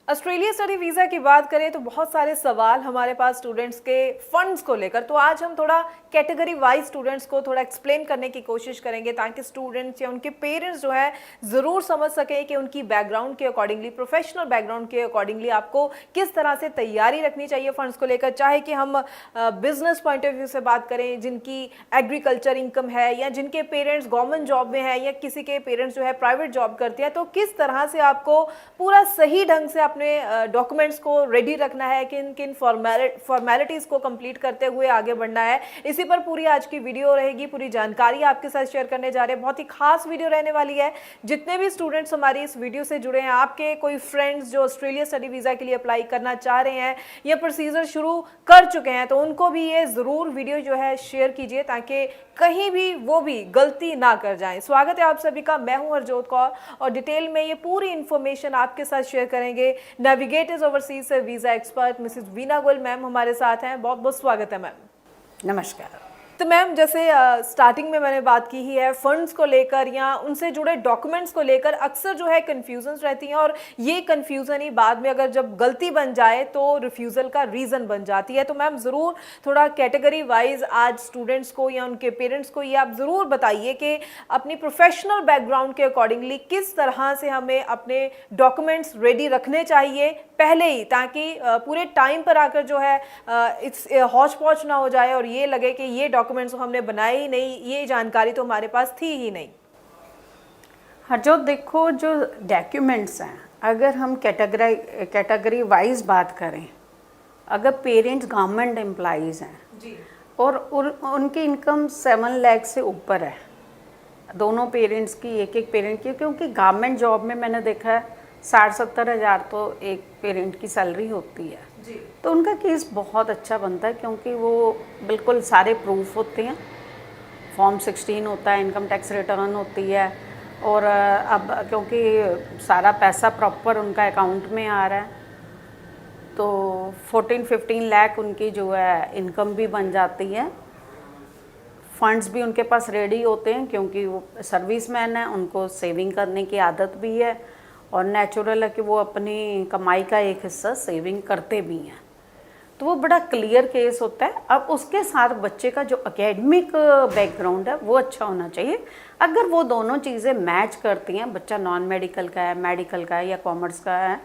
Australia study visa की बात करें तो बहुत सारे सवाल हमारे पास स्टूडेंट्स के फंड्स को लेकर। तो आज हम थोड़ा कैटेगरी वाइज स्टूडेंट्स को थोड़ा एक्सप्लेन करने की कोशिश करेंगे ताकि स्टूडेंट्स या उनके पेरेंट्स जो है ज़रूर समझ सकें कि उनकी बैकग्राउंड के अकॉर्डिंगली, प्रोफेशनल बैकग्राउंड के अकॉर्डिंगली आपको किस तरह से तैयारी रखनी चाहिए फंड्स को लेकर। चाहे कि हम बिजनेस पॉइंट ऑफ व्यू से बात करें, जिनकी एग्रीकल्चर इनकम है या जिनके पेरेंट्स गवर्नमेंट जॉब में है या किसी के पेरेंट्स जो है प्राइवेट जॉब करते हैं, तो किस तरह से आपको पूरा सही ढंग से अपने डॉक्यूमेंट्स को रेडी रखना है, किन किन फॉर्मेलिटीज़ को कंप्लीट करते हुए आगे बढ़ना है। इसी पर पूरी आज की वीडियो रहेगी, पूरी जानकारी आपके साथ शेयर करने जा रहे हैं। बहुत ही खास वीडियो रहने वाली है। जितने भी स्टूडेंट्स हमारी इस वीडियो से जुड़े हैं, आपके कोई फ्रेंड्स जो ऑस्ट्रेलिया स्टडी वीज़ा के लिए अप्लाई करना चाह रहे हैं या प्रोसीजर शुरू कर चुके हैं, तो उनको भी ये ज़रूर वीडियो जो है शेयर कीजिए ताकि कहीं भी वो भी गलती ना कर जाएं। स्वागत है आप सभी का, मैं हूं हरजोत कौर और डिटेल में ये पूरी इन्फॉर्मेशन आपके साथ शेयर करेंगे नेविगेटर्स ओवरसीज से visa expert Mrs Veena Goyal ma'am हमारे साथ हैं। बहुत बहुत स्वागत है मैम। नमस्कार। तो मैम, जैसे स्टार्टिंग में मैंने बात की ही है, फंड्स को लेकर या उनसे जुड़े डॉक्यूमेंट्स को लेकर अक्सर जो है कन्फ्यूजन्स रहती हैं और ये कन्फ्यूज़न ही बाद में अगर जब गलती बन जाए तो रिफ्यूज़ल का रीज़न बन जाती है। तो मैम ज़रूर थोड़ा कैटेगरी वाइज आज स्टूडेंट्स को या उनके पेरेंट्स को ये आप ज़रूर बताइए कि अपनी प्रोफेशनल बैकग्राउंड के अकॉर्डिंगली किस तरह से हमें अपने डॉक्यूमेंट्स रेडी रखने चाहिए पहले ही, ताकि पूरे टाइम पर आकर जो है इट्स हौच पौच ना हो जाए और ये लगे कि ये डॉक्यूमेंट्स हमने बनाए ही नहीं, ये जानकारी तो हमारे पास थी ही नहीं। हरजोत, देखो जो डॉक्यूमेंट्स हैं, अगर हम कैटेगरी वाइज बात करें, अगर पेरेंट्स गवर्नमेंट एम्प्लॉइज़ हैं जी और उनकी इनकम 7 लाख से ऊपर है, दोनों पेरेंट्स की, एक पेरेंट की, क्योंकि गवर्नमेंट जॉब में मैंने देखा है 60-70 हज़ार तो एक पेरेंट की सैलरी होती है जी। तो उनका केस बहुत अच्छा बनता है क्योंकि वो बिल्कुल सारे प्रूफ होते हैं, फॉर्म 16 होता है, इनकम टैक्स रिटर्न होती है और अब क्योंकि सारा पैसा प्रॉपर उनका अकाउंट में आ रहा है तो 14-15 लाख उनकी जो है इनकम भी बन जाती है। फंड्स भी उनके पास रेडी होते हैं क्योंकि वो सर्विसमैन है, उनको सेविंग करने की आदत भी है और नेचुरल है कि वो अपनी कमाई का एक हिस्सा सेविंग करते भी हैं। तो वो बड़ा क्लियर केस होता है। अब उसके साथ बच्चे का जो एकेडमिक बैकग्राउंड है वो अच्छा होना चाहिए। अगर वो दोनों चीज़ें मैच करती हैं, बच्चा नॉन मेडिकल का है, मेडिकल का है या कॉमर्स का है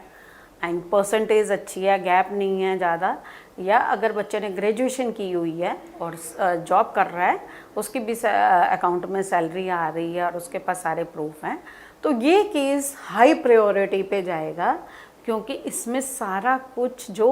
एंड परसेंटेज अच्छी है, गैप नहीं है ज़्यादा, या अगर बच्चे ने ग्रेजुएशन की हुई है और जॉब कर रहा है, उसकी भी अकाउंट में सैलरी आ रही है और उसके पास सारे प्रूफ हैं, तो ये केस हाई प्रायोरिटी पे जाएगा क्योंकि इसमें सारा कुछ जो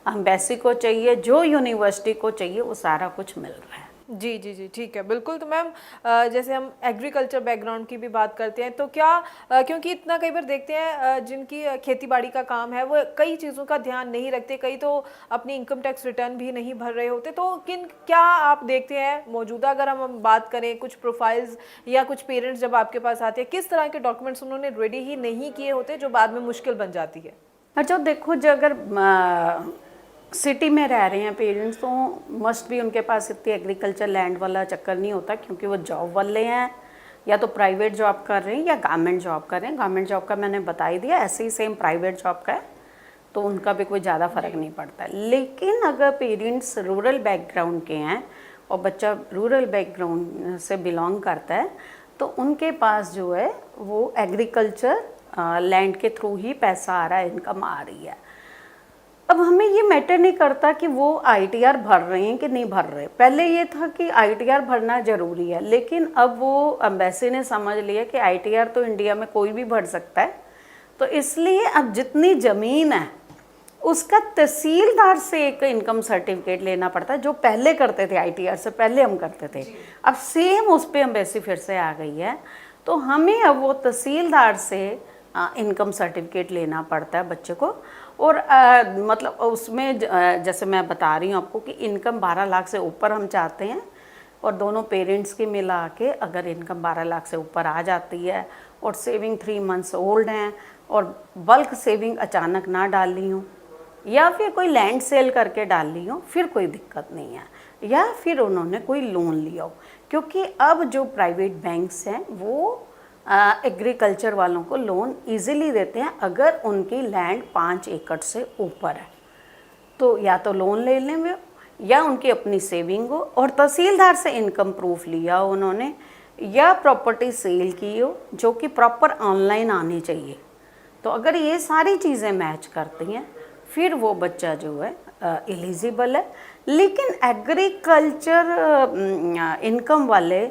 एम्बेसी को चाहिए, जो यूनिवर्सिटी को चाहिए, वो सारा कुछ मिल रहा है। जी जी जी, ठीक है, बिल्कुल। तो मैम, जैसे हम एग्रीकल्चर बैकग्राउंड की भी बात करते हैं तो क्या क्योंकि इतना कई बार देखते हैं जिनकी खेती बाड़ी का काम है वो कई चीज़ों का ध्यान नहीं रखते, कई तो अपनी इनकम टैक्स रिटर्न भी नहीं भर रहे होते, तो क्या आप देखते हैं मौजूदा, अगर हम बात करें कुछ प्रोफाइल्स या कुछ पेरेंट्स जब आपके पास आते हैं, किस तरह के डॉक्यूमेंट्स उन्होंने रेडी ही नहीं किए होते जो बाद में मुश्किल बन जाती है? अच्छा, देखो, जो अगर सिटी में रह रहे हैं पेरेंट्स तो मस्ट भी उनके पास इतनी एग्रीकल्चर लैंड वाला चक्कर नहीं होता क्योंकि वो जॉब वाले हैं, या तो प्राइवेट जॉब कर रहे हैं या गवर्नमेंट जॉब कर रहे हैं। गवर्नमेंट जॉब का मैंने बता ही दिया, ऐसे ही सेम प्राइवेट जॉब का है तो उनका भी कोई ज़्यादा फ़र्क नहीं पड़ता है। लेकिन अगर पेरेंट्स रूरल बैकग्राउंड के हैं और बच्चा रूरल बैकग्राउंड से बिलोंग करता है तो उनके पास जो है वो एग्रीकल्चर लैंड के थ्रू ही पैसा आ रहा है, इनकम आ रही है। अब हमें ये मैटर नहीं करता कि वो ITR भर रहे हैं कि नहीं भर रहे। पहले ये था कि ITR भरना ज़रूरी है, लेकिन अब वो एम्बेसी ने समझ लिया कि ITR तो इंडिया में कोई भी भर सकता है, तो इसलिए अब जितनी ज़मीन है उसका तहसीलदार से एक इनकम सर्टिफिकेट लेना पड़ता है, जो पहले करते थे, ITR से पहले हम करते थे। अब सेम उस पर एम्बेसी फिर से आ गई है, तो हमें अब वो तहसीलदार से इनकम सर्टिफिकेट लेना पड़ता है बच्चे को। और मतलब उसमें जैसे मैं बता रही हूँ आपको कि इनकम 12 लाख से ऊपर हम चाहते हैं और दोनों पेरेंट्स की मिला के अगर इनकम 12 लाख से ऊपर आ जाती है और सेविंग 3 मंथ्स ओल्ड हैं और बल्क सेविंग अचानक ना डाली हूँ या फिर कोई लैंड सेल करके डाल ली हो, फिर कोई दिक्कत नहीं है, या फिर उन्होंने कोई लोन लिया हो, क्योंकि अब जो प्राइवेट बैंक्स हैं वो एग्रीकल्चर वालों को लोन इजीली देते हैं अगर उनकी लैंड 5 एकड़ से ऊपर है, तो या तो लोन ले लें वे, या उनकी अपनी सेविंग हो और तहसीलदार से इनकम प्रूफ लिया हो उन्होंने, या प्रॉपर्टी सेल की हो जो कि प्रॉपर ऑनलाइन आनी चाहिए। तो अगर ये सारी चीज़ें मैच करती हैं फिर वो बच्चा जो है एलिजिबल है। लेकिन एग्रीकल्चर इनकम वाले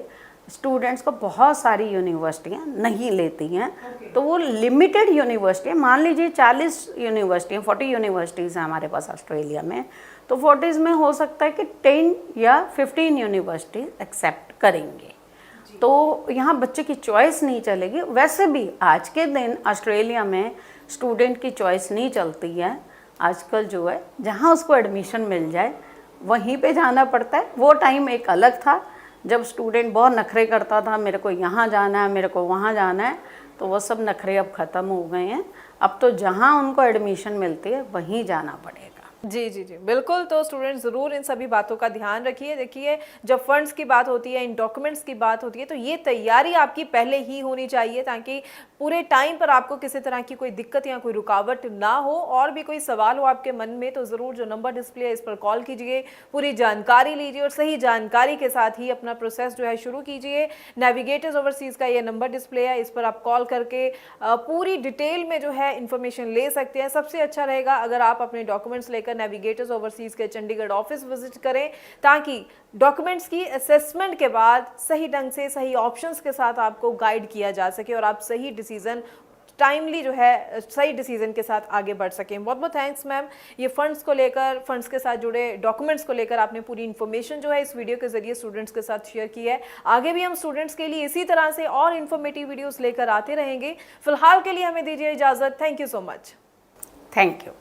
स्टूडेंट्स को बहुत सारी यूनिवर्सिटियाँ नहीं लेती हैं। तो वो लिमिटेड यूनिवर्सिटियाँ, मान लीजिए 40 यूनिवर्सिटियाँ, 40 यूनिवर्सिटीज़ हैं हमारे पास ऑस्ट्रेलिया में, तो 40 में हो सकता है कि 10 या 15 यूनिवर्सिटी एक्सेप्ट करेंगे। तो यहाँ बच्चे की चॉइस नहीं चलेगी। वैसे भी आज के दिन ऑस्ट्रेलिया में स्टूडेंट की चॉइस नहीं चलती है। आजकल जो है जहाँ उसको एडमिशन मिल जाए वहीं पे जाना पड़ता है। वो टाइम एक अलग था जब स्टूडेंट बहुत नखरे करता था, मेरे को यहाँ जाना है, मेरे को वहाँ जाना है, तो वो सब नखरे अब ख़त्म हो गए हैं। अब तो जहाँ उनको एडमिशन मिलती है वहीं जाना पड़ेगा। जी जी जी बिल्कुल। तो स्टूडेंट्स ज़रूर इन सभी बातों का ध्यान रखिए। देखिए, जब फंड्स की बात होती है, इन डॉक्यूमेंट्स की बात होती है, तो ये तैयारी आपकी पहले ही होनी चाहिए ताकि पूरे टाइम पर आपको किसी तरह की कोई दिक्कत या कोई रुकावट ना हो। और भी कोई सवाल हो आपके मन में तो ज़रूर जो नंबर डिस्प्ले है इस पर कॉल कीजिए, पूरी जानकारी लीजिए और सही जानकारी के साथ ही अपना प्रोसेस जो है शुरू कीजिए। नेविगेटर्स ओवरसीज़ का ये नंबर डिस्प्ले है, इस पर आप कॉल करके पूरी डिटेल में जो है इन्फॉर्मेशन ले सकते हैं। सबसे अच्छा रहेगा अगर आप अपने डॉक्यूमेंट्स लेकर नेविगेटर्स ओवरसीज़ के चंडीगढ़ ऑफिस विजिट करें, ताकि डॉक्यूमेंट्स की असेसमेंट के बाद सही ढंग से सही ऑप्शंस के साथ आपको गाइड किया जा सके और आप सही डिसीजन टाइमली जो है सही डिसीजन के साथ आगे बढ़ सकें। बहुत बहुत थैंक्स मैम, ये फंड्स को लेकर, फंड्स के साथ जुड़े डॉक्यूमेंट्स को लेकर आपने पूरी इन्फॉर्मेशन जो है इस वीडियो के जरिए स्टूडेंट्स के साथ शेयर की है। आगे भी हम स्टूडेंट्स के लिए इसी तरह से और इन्फॉर्मेटिव वीडियोस लेकर आते रहेंगे। फिलहाल के लिए हमें दीजिए इजाज़त। Thank you so much. Thank you.